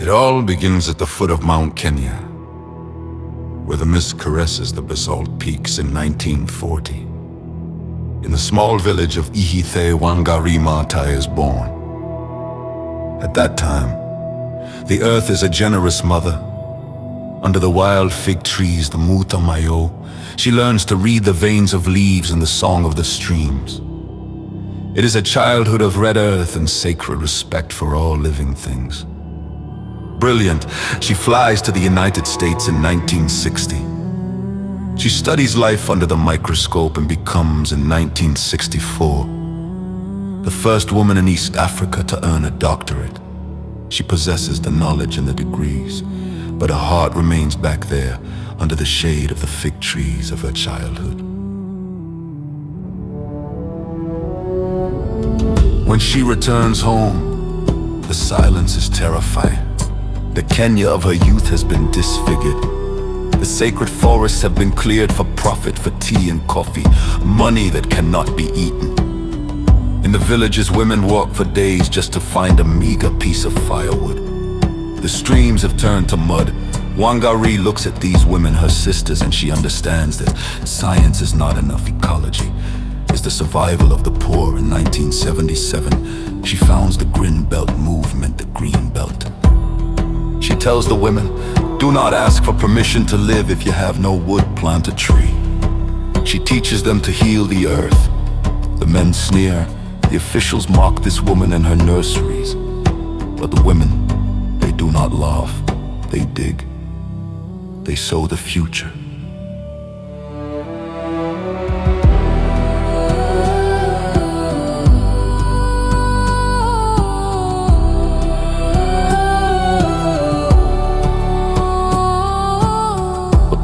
It all begins at the foot of Mount Kenya, where the mist caresses the basalt peaks in 1940. In the small village of Ihithe, Wangari Maathai is born. At that time, the earth is a generous mother. Under the wild fig trees, the Muta Mayo, she learns to read the veins of leaves and the song of the streams. It is a childhood of red earth and sacred respect for all living things. Brilliant, she flies to the United States in 1960. She studies life under the microscope and becomes, in 1964, the first woman in East Africa to earn a doctorate. She possesses the knowledge and the degrees, but her heart remains back there under the shade of the fig trees of her childhood. When she returns home, the silence is terrifying. The Kenya of her youth has been disfigured. The sacred forests have been cleared for profit, for tea and coffee, money that cannot be eaten. In the villages, women walk for days just to find a meager piece of firewood. The streams have turned to mud. Wangari looks at these women, her sisters, and she understands that science is not enough. Ecology is the survival of the poor. In 1977, she founds the Green Belt movement, the Green Belt. She tells the women, do not ask for permission to live if you have no wood, plant a tree. She teaches them to heal the earth. The men sneer, the officials mock this woman and her nurseries. But the women, they do not laugh, they dig. They sow the future.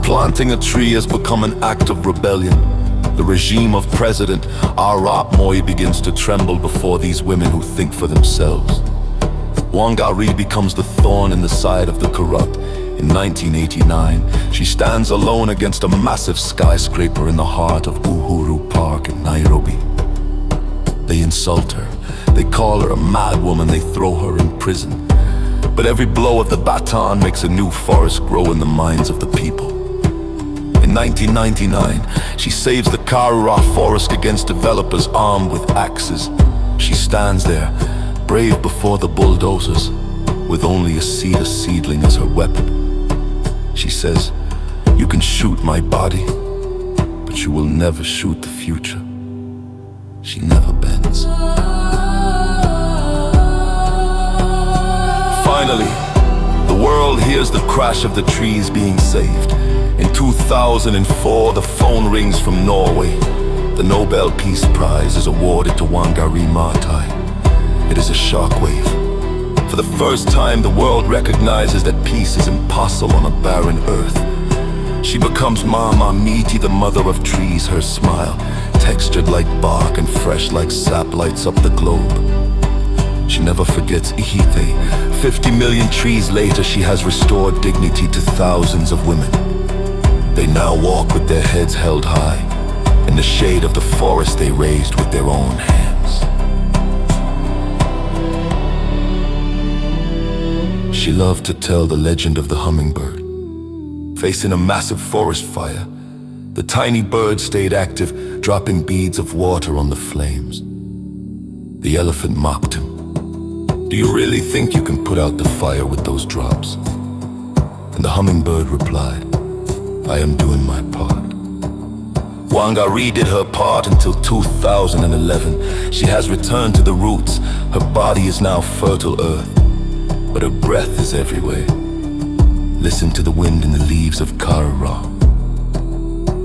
Planting a tree has become an act of rebellion. The regime of President Arap Moi begins to tremble before these women who think for themselves. Wangari becomes the thorn in the side of the corrupt. In 1989, she stands alone against a massive skyscraper in the heart of Uhuru Park in Nairobi. They insult her, they call her a mad woman, they throw her in prison. But every blow of the baton makes a new forest grow in the minds of the people. In 1999, she saves the Karura forest against developers armed with axes. She stands there, brave before the bulldozers, with only a cedar seedling as her weapon. She says, you can shoot my body, but you will never shoot the future. She never bends. Finally, the world hears the crash of the trees being saved. In 2004, the phone rings from Norway. The Nobel Peace Prize is awarded to Wangari Maathai. It is a shockwave. For the first time, the world recognizes that peace is impossible on a barren earth. She becomes Mama Miti, the mother of trees. Her smile, textured like bark and fresh like sap, lights up the globe. She never forgets Ihithe. 50 million trees later, she has restored dignity to thousands of women. They now walk with their heads held high. In the shade of the forest they raised with their own hands. She loved to tell the legend of the hummingbird. Facing a massive forest fire, the tiny bird stayed active, dropping beads of water on the flames. The elephant mocked him. Do you really think you can put out the fire with those drops? And the hummingbird replied, I am doing my part. Wangari did her part until 2011. She has returned to the roots. Her body is now fertile earth, but her breath is everywhere. Listen to the wind in the leaves of Karura.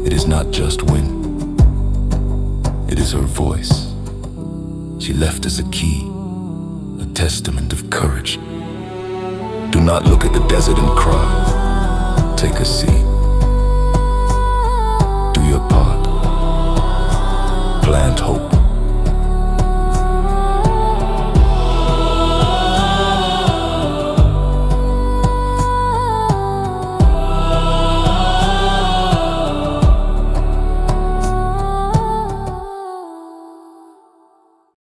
It is not just wind. It is her voice. She left us a key, a testament of courage. Do not look at the desert and cry. Take a seat. Do your part. Plant hope.